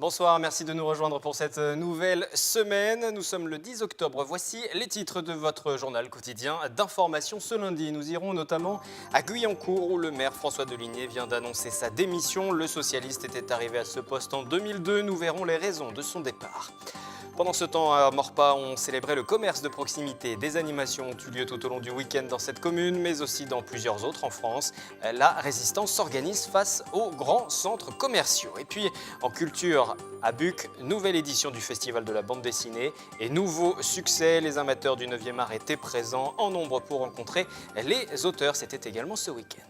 Bonsoir, merci de nous rejoindre pour cette nouvelle semaine. Nous sommes le 10 octobre. Voici les titres de votre journal quotidien d'information ce lundi. Nous irons notamment à Guyancourt où le maire François Deligné vient d'annoncer sa démission. Le socialiste était arrivé à ce poste en 2002. Nous verrons les raisons de son départ. Pendant ce temps, à Morpa, on célébrait le commerce de proximité. Des animations ont eu lieu tout au long du week-end dans cette commune, mais aussi dans plusieurs autres en France. La résistance s'organise face aux grands centres commerciaux. Et puis, en culture, à Buc, nouvelle édition du Festival de la bande dessinée et nouveau succès. Les amateurs du 9e art étaient présents en nombre pour rencontrer les auteurs. C'était également ce week-end.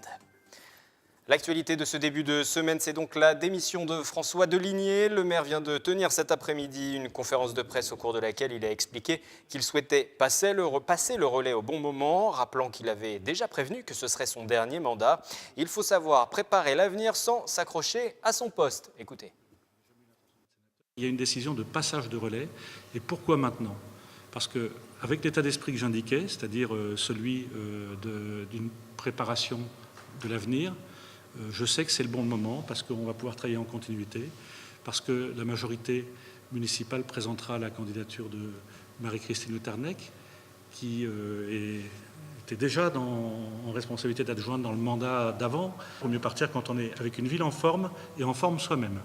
L'actualité de ce début de semaine, c'est donc la démission de François Deligné. Le maire vient de tenir cet après-midi une conférence de presse au cours de laquelle il a expliqué qu'il souhaitait passer le relais au bon moment, rappelant qu'il avait déjà prévenu que ce serait son dernier mandat. Il faut savoir préparer l'avenir sans s'accrocher à son poste. Écoutez. Il y a une décision de passage de relais. Et pourquoi maintenant ? Parce qu'avec l'état d'esprit que j'indiquais, c'est-à-dire celui d'une préparation de l'avenir, je sais que c'est le bon moment parce qu'on va pouvoir travailler en continuité, parce que la majorité municipale présentera la candidature de Marie-Christine Le Tarnec, qui était déjà en responsabilité d'adjointe dans le mandat d'avant. Il vaut mieux partir quand on est avec une ville en forme et en forme soi-même.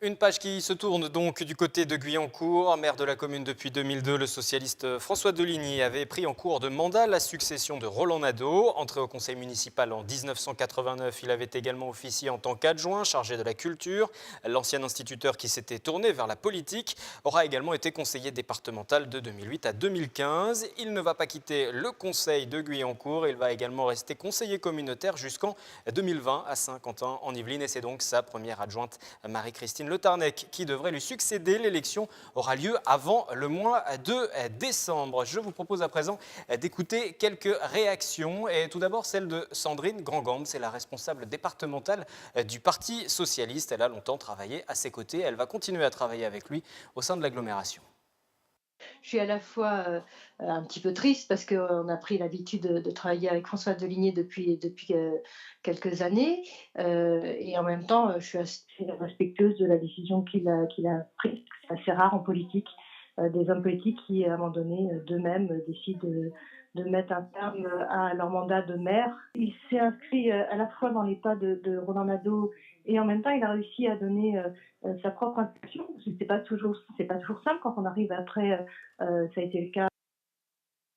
Une page qui se tourne donc du côté de Guyancourt. Maire de la commune depuis 2002, le socialiste François Deligny avait pris en cours de mandat la succession de Roland Nadeau. Entré au conseil municipal en 1989, il avait également officié en tant qu'adjoint chargé de la culture. L'ancien instituteur qui s'était tourné vers la politique aura également été conseiller départemental de 2008 à 2015. Il ne va pas quitter le conseil de Guyancourt. Il va également rester conseiller communautaire jusqu'en 2020 à Saint-Quentin en Yvelines. Et c'est donc sa première adjointe, Marie-Christine Le Tarnec, qui devrait lui succéder. L'élection aura lieu avant le mois de décembre. Je vous propose à présent d'écouter quelques réactions. Et tout d'abord celle de Sandrine Grandgambe, c'est la responsable départementale du Parti socialiste. Elle a longtemps travaillé à ses côtés. Elle va continuer à travailler avec lui au sein de l'agglomération. Je suis à la fois un petit peu triste parce qu'on a pris l'habitude de travailler avec François Deligné depuis quelques années, et en même temps, je suis assez respectueuse de la décision qu'il a prise. C'est assez rare en politique, des hommes politiques qui, à un moment donné, d'eux-mêmes décident de mettre un terme à leur mandat de maire. Il s'est inscrit à la fois dans les pas de Roland Nadeau et en même temps, il a réussi à donner sa propre impulsion. C'est pas toujours simple quand on arrive après. Ça a été le cas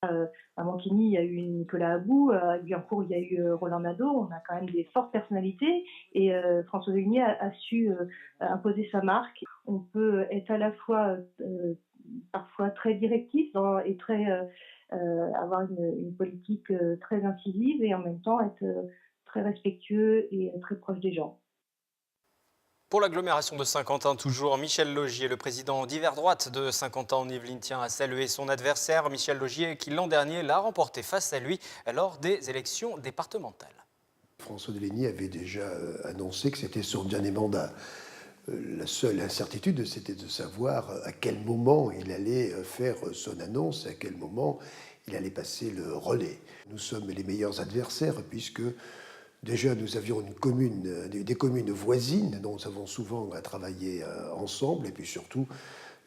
à Montigny, il y a eu Nicolas About, à Guyancourt, il y a eu Roland Nadeau. On a quand même des fortes personnalités et François Deligny a su imposer sa marque. On peut être à la fois parfois très directif et très avoir une politique très incisive et en même temps être très respectueux et très proche des gens. Pour l'agglomération de Saint-Quentin, toujours, Michel Laugier, le président d'Hiver Droite de Saint-Quentin en Yvelines, tient à saluer son adversaire. Michel Laugier, qui l'an dernier l'a remporté face à lui lors des élections départementales. François Deligny avait déjà annoncé que c'était son dernier mandat. La seule incertitude, c'était de savoir à quel moment il allait faire son annonce, à quel moment il allait passer le relais. Nous sommes les meilleurs adversaires puisque déjà, nous avions des communes voisines dont nous avons souvent travaillé ensemble. Et puis surtout,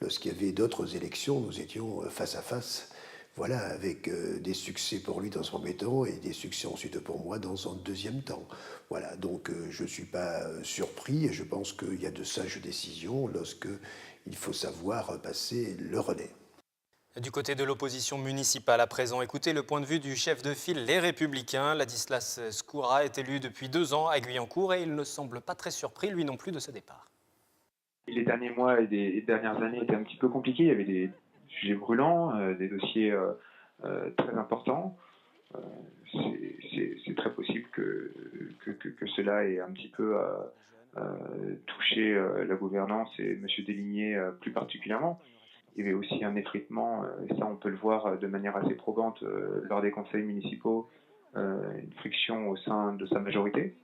lorsqu'il y avait d'autres élections, nous étions face à face. Voilà, avec des succès pour lui dans son premier temps et des succès ensuite pour moi dans son deuxième temps. Voilà, donc je ne suis pas surpris et je pense qu'il y a de sages décisions lorsqu'il faut savoir passer le relais. Du côté de l'opposition municipale, à présent, écoutez le point de vue du chef de file Les Républicains. Ladislas Skoura est élu depuis 2 ans à Guyancourt et il ne semble pas très surpris, lui non plus, de ce départ. Les derniers mois et les dernières années étaient un petit peu compliqués. Il y avait des sujets brûlants, des dossiers très importants. C'est très possible que cela ait un petit peu touché la gouvernance et M. Deligné plus particulièrement. Il y avait aussi un effritement, et ça on peut le voir de manière assez probante lors des conseils municipaux, une friction au sein de sa majorité.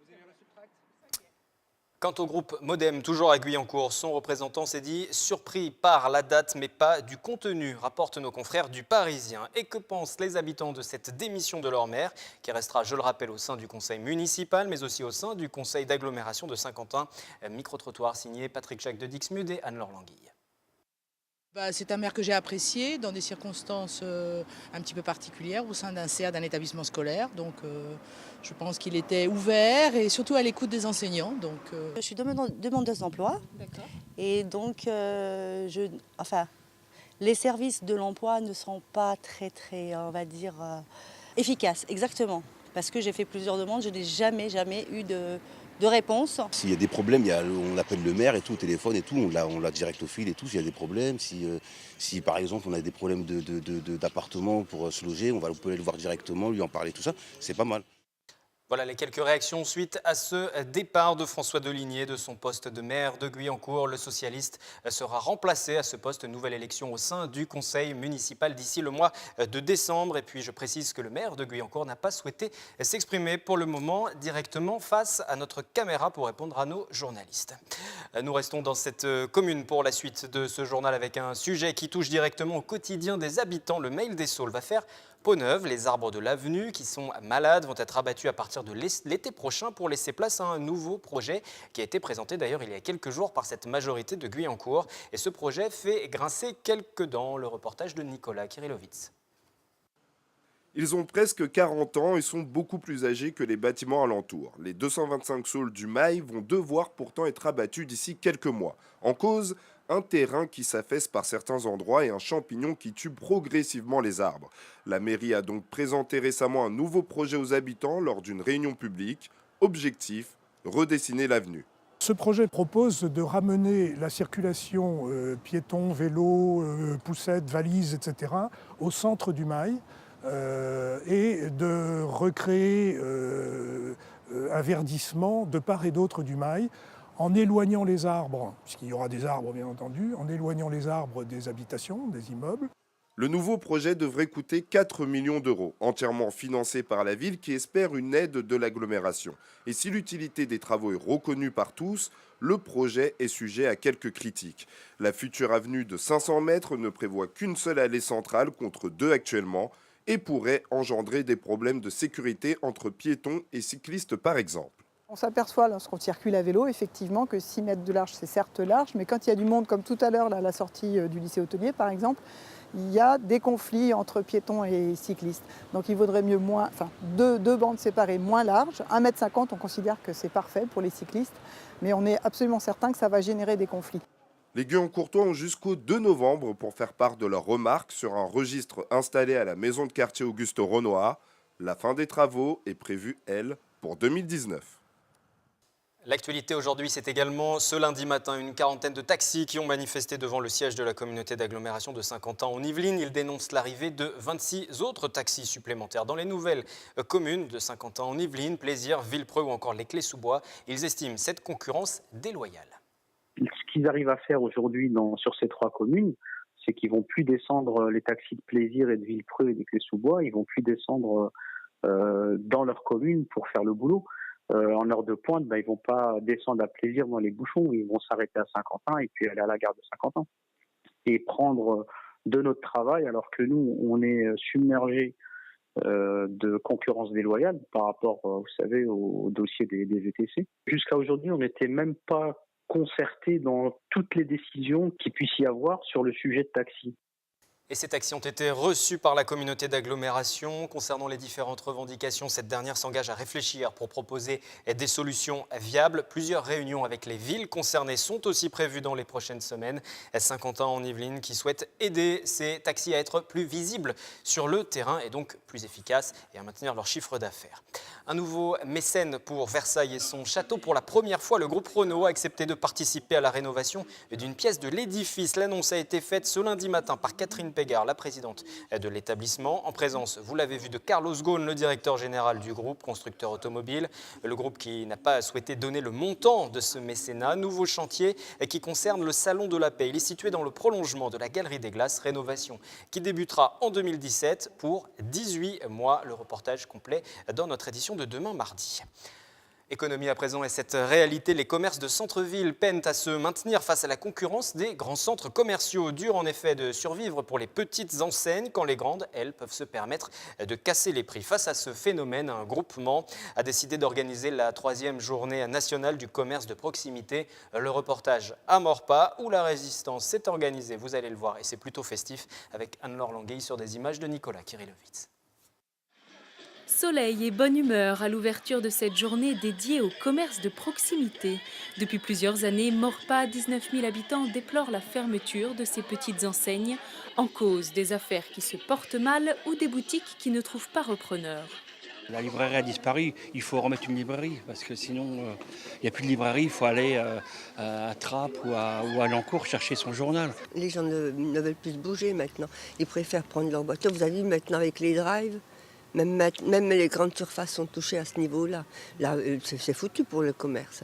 Quant au groupe Modem, toujours à Guyancourt, son représentant s'est dit surpris par la date mais pas du contenu, rapportent nos confrères du Parisien. Et que pensent les habitants de cette démission de leur maire, qui restera, je le rappelle, au sein du conseil municipal, mais aussi au sein du conseil d'agglomération de Saint-Quentin. Micro-trottoir signé Patrick Jacques de Dixmude et Anne-Laure Languille. C'est un maire que j'ai apprécié dans des circonstances un petit peu particulières au sein d'un CA, d'un établissement scolaire. Donc je pense qu'il était ouvert et surtout à l'écoute des enseignants. Donc, Je suis demandeuse d'emploi. D'accord. Et donc, les services de l'emploi ne sont pas très, on va dire, efficaces, exactement. Parce que j'ai fait plusieurs demandes, je n'ai jamais eu de réponse. S'il y a des problèmes, on appelle le maire et tout, au téléphone et tout, on l'a direct au fil et tout, s'il y a des problèmes. Si par exemple on a des problèmes d'appartement pour se loger, on peut aller le voir directement, lui en parler, tout ça, c'est pas mal. Voilà les quelques réactions suite à ce départ de François Deligné de son poste de maire de Guyancourt. Le socialiste sera remplacé à ce poste. Nouvelle élection au sein du conseil municipal d'ici le mois de décembre. Et puis je précise que le maire de Guyancourt n'a pas souhaité s'exprimer pour le moment directement face à notre caméra pour répondre à nos journalistes. Nous restons dans cette commune pour la suite de ce journal avec un sujet qui touche directement au quotidien des habitants. Le Mail des Saules va faire peau neuve. Les arbres de l'avenue qui sont malades vont être abattus à partir de l'été prochain pour laisser place à un nouveau projet qui a été présenté d'ailleurs il y a quelques jours par cette majorité de Guyancourt. Et ce projet fait grincer quelques dents. Le reportage de Nicolas Kirilovitz. Ils ont presque 40 ans et sont beaucoup plus âgés que les bâtiments alentours. Les 225 saules du Mail vont devoir pourtant être abattus d'ici quelques mois. En cause, un terrain qui s'affaisse par certains endroits et un champignon qui tue progressivement les arbres. La mairie a donc présenté récemment un nouveau projet aux habitants lors d'une réunion publique. Objectif, redessiner l'avenue. Ce projet propose de ramener la circulation piétons, vélos, poussettes, valises, etc. au centre du Mail et de recréer un verdissement de part et d'autre du Mail en éloignant les arbres, puisqu'il y aura des arbres bien entendu, en éloignant les arbres des habitations, des immeubles. Le nouveau projet devrait coûter 4 millions d'euros, entièrement financé par la ville qui espère une aide de l'agglomération. Et si l'utilité des travaux est reconnue par tous, le projet est sujet à quelques critiques. La future avenue de 500 mètres ne prévoit qu'une seule allée centrale contre 2 actuellement et pourrait engendrer des problèmes de sécurité entre piétons et cyclistes par exemple. On s'aperçoit lorsqu'on circule à vélo, effectivement, que 6 mètres de large, c'est certes large, mais quand il y a du monde, comme tout à l'heure, à la sortie du lycée hôtelier, par exemple, il y a des conflits entre piétons et cyclistes. Donc il vaudrait mieux deux bandes séparées moins larges. 1,50 m, on considère que c'est parfait pour les cyclistes, mais on est absolument certain que ça va générer des conflits. Les Guyancourtois ont jusqu'au 2 novembre pour faire part de leurs remarques sur un registre installé à la maison de quartier Auguste Renoir. La fin des travaux est prévue, elle, pour 2019. L'actualité aujourd'hui, c'est également ce lundi matin une quarantaine de taxis qui ont manifesté devant le siège de la communauté d'agglomération de Saint-Quentin en Yvelines. Ils dénoncent l'arrivée de 26 autres taxis supplémentaires dans les nouvelles communes de Saint-Quentin en Yvelines, Plaisir, Villepreux ou encore les Clés-sous-Bois. Ils estiment cette concurrence déloyale. Ce qu'ils arrivent à faire aujourd'hui sur ces 3 communes, c'est qu'ils ne vont plus descendre les taxis de Plaisir et de Villepreux et des Clés-sous-Bois. Ils ne vont plus descendre dans leur commune pour faire le boulot. En heure de pointe, ils ne vont pas descendre à Plaisir dans les bouchons, ils vont s'arrêter à Saint-Quentin et puis aller à la gare de Saint-Quentin et prendre de notre travail alors que nous, on est submergés de concurrence déloyale par rapport, vous savez, au dossier des VTC. Jusqu'à aujourd'hui, on n'était même pas concertés dans toutes les décisions qu'il puisse y avoir sur le sujet de taxi. Et ces taxis ont été reçus par la communauté d'agglomération. Concernant les différentes revendications, cette dernière s'engage à réfléchir pour proposer des solutions viables. Plusieurs réunions avec les villes concernées sont aussi prévues dans les prochaines semaines. Saint-Quentin en Yvelines qui souhaite aider ces taxis à être plus visibles sur le terrain et donc plus efficaces et à maintenir leur chiffre d'affaires. Un nouveau mécène pour Versailles et son château. Pour la première fois, le groupe Renault a accepté de participer à la rénovation d'une pièce de l'édifice. L'annonce a été faite ce lundi matin par Catherine Pégard, la présidente de l'établissement, en présence, vous l'avez vu, de Carlos Ghosn, le directeur général du groupe, constructeur automobile. Le groupe qui n'a pas souhaité donner le montant de ce mécénat. Nouveau chantier qui concerne le Salon de la Paix. Il est situé dans le prolongement de la Galerie des Glaces, rénovation qui débutera en 2017 pour 18 mois. Le reportage complet dans notre édition de demain mardi. Économie à présent et cette réalité, les commerces de centre-ville peinent à se maintenir face à la concurrence des grands centres commerciaux. Dur en effet de survivre pour les petites enseignes quand les grandes, elles, peuvent se permettre de casser les prix. Face à ce phénomène, un groupement a décidé d'organiser la 3e journée nationale du commerce de proximité. Le reportage à Maurepas où la résistance s'est organisée, vous allez le voir, et c'est plutôt festif avec Anne-Laure Languille sur des images de Nicolas Kirilovitz. Soleil et bonne humeur à l'ouverture de cette journée dédiée au commerce de proximité. Depuis plusieurs années, Maurepas, 19 000 habitants, déplore la fermeture de ces petites enseignes, en cause des affaires qui se portent mal ou des boutiques qui ne trouvent pas repreneur. La librairie a disparu, il faut remettre une librairie, parce que sinon, il n'y a plus de librairie, il faut aller à Trappes ou à Lancourt chercher son journal. Les gens ne veulent plus se bouger maintenant, ils préfèrent prendre leur voiture. Vous avez vu maintenant avec les drives, même les grandes surfaces sont touchées à ce niveau-là. Là, c'est foutu pour le commerce.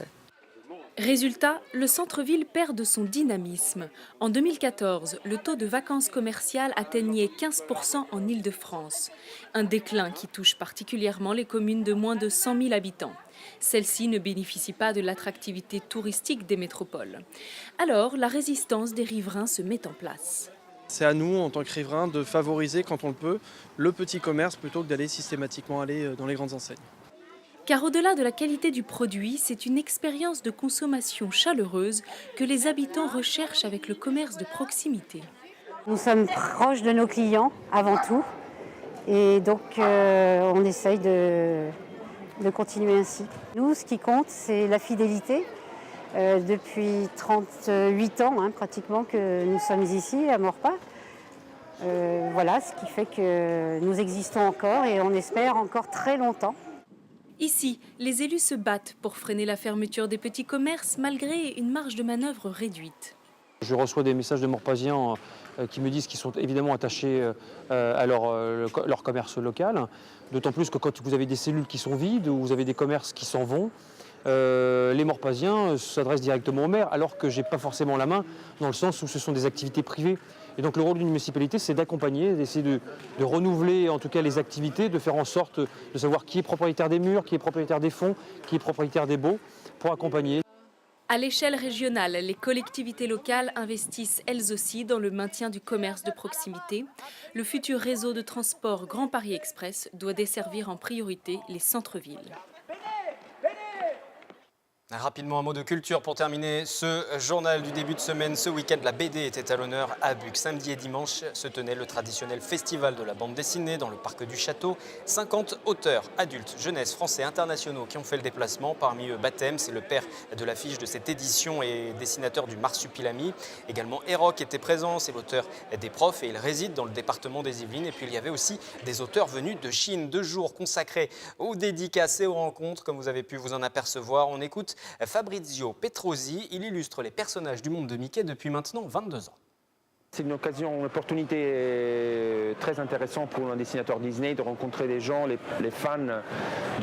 Résultat, le centre-ville perd de son dynamisme. En 2014, le taux de vacances commerciales atteignait 15% en Île-de-France. Un déclin qui touche particulièrement les communes de moins de 100 000 habitants. Celles-ci ne bénéficient pas de l'attractivité touristique des métropoles. Alors, la résistance des riverains se met en place. C'est à nous, en tant que riverains, de favoriser, quand on le peut, le petit commerce plutôt que d'aller systématiquement dans les grandes enseignes. Car au-delà de la qualité du produit, c'est une expérience de consommation chaleureuse que les habitants recherchent avec le commerce de proximité. Nous sommes proches de nos clients avant tout et donc on essaye de continuer ainsi. Nous, ce qui compte, c'est la fidélité. Depuis 38 ans pratiquement que nous sommes ici à Maurepas. Voilà, ce qui fait que nous existons encore et on espère encore très longtemps. Ici, les élus se battent pour freiner la fermeture des petits commerces malgré une marge de manœuvre réduite. Je reçois des messages de Maurepaisiens qui me disent qu'ils sont évidemment attachés à leur commerce local. D'autant plus que quand vous avez des cellules qui sont vides ou vous avez des commerces qui s'en vont, les Maurepaisiens s'adressent directement au maire, alors que je n'ai pas forcément la main, dans le sens où ce sont des activités privées. Et donc le rôle d'une municipalité, c'est d'accompagner, d'essayer de renouveler en tout cas les activités, de faire en sorte de savoir qui est propriétaire des murs, qui est propriétaire des fonds, qui est propriétaire des baux, pour accompagner. À l'échelle régionale, les collectivités locales investissent elles aussi dans le maintien du commerce de proximité. Le futur réseau de transport Grand Paris Express doit desservir en priorité les centres-villes. Rapidement, un mot de culture pour terminer ce journal du début de semaine. Ce week-end, la BD était à l'honneur à Buc. Samedi et dimanche se tenait le traditionnel festival de la bande dessinée dans le parc du Château. 50 auteurs, adultes, jeunesse, français, internationaux qui ont fait le déplacement. Parmi eux, Baptême, c'est le père de l'affiche de cette édition et dessinateur du Marsupilami. Également, Eroc était présent, c'est l'auteur des Profs et il réside dans le département des Yvelines. Et puis, il y avait aussi des auteurs venus de Chine. 2 jours consacrés aux dédicaces et aux rencontres, comme vous avez pu vous en apercevoir. On écoute Fabrizio Petrosi, il illustre les personnages du monde de Mickey depuis maintenant 22 ans. C'est une occasion, une opportunité très intéressante pour un dessinateur Disney de rencontrer les gens, les fans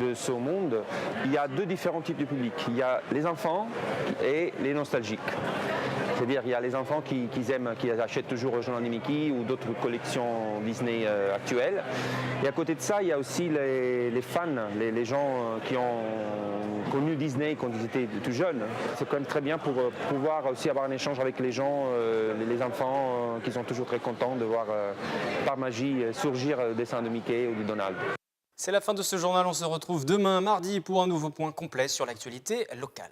de ce monde. Il y a 2 différents types de publics. Il y a les enfants et les nostalgiques. C'est-à-dire il y a les enfants qui aiment, qui achètent toujours le journal de Mickey ou d'autres collections Disney actuelles. Et à côté de ça, il y a aussi les fans, les gens qui ont connu Disney quand ils étaient tout jeunes. C'est quand même très bien pour pouvoir aussi avoir un échange avec les gens, les enfants qui sont toujours très contents de voir par magie surgir le dessin de Mickey ou de Donald. C'est la fin de ce journal, on se retrouve demain mardi pour un nouveau point complet sur l'actualité locale.